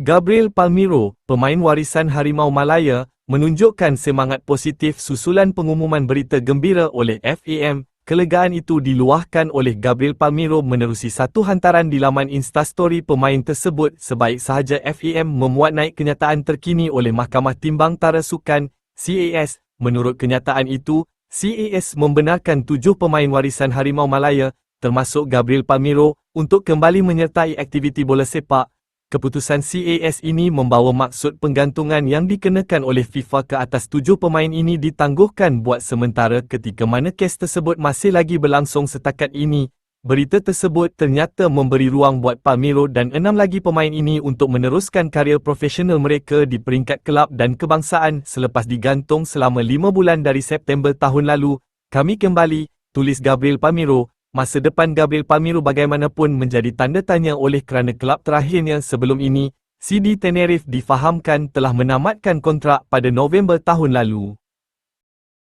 Gabriel Palmeiro, pemain warisan Harimau Malaya, menunjukkan semangat positif susulan pengumuman berita gembira oleh FAM. Kelegaan itu diluahkan oleh Gabriel Palmeiro menerusi satu hantaran di laman Instastory pemain tersebut sebaik sahaja FAM memuat naik kenyataan terkini oleh Mahkamah Timbang Tara Sukan, CAS. Menurut kenyataan itu, CAS membenarkan 7 pemain warisan Harimau Malaya, termasuk Gabriel Palmeiro, untuk kembali menyertai aktiviti bola sepak. Keputusan CAS ini membawa maksud penggantungan yang dikenakan oleh FIFA ke atas 7 pemain ini ditangguhkan buat sementara ketika mana kes tersebut masih lagi berlangsung setakat ini. Berita tersebut ternyata memberi ruang buat Palmeiro dan 6 lagi pemain ini untuk meneruskan karier profesional mereka di peringkat kelab dan kebangsaan selepas digantung selama 5 bulan dari September tahun lalu. Kami kembali, tulis Gabriel Palmeiro. Masa depan Gabriel Palmeiro bagaimanapun menjadi tanda tanya oleh kerana kelab terakhirnya sebelum ini, CD Tenerife difahamkan telah menamatkan kontrak pada November tahun lalu.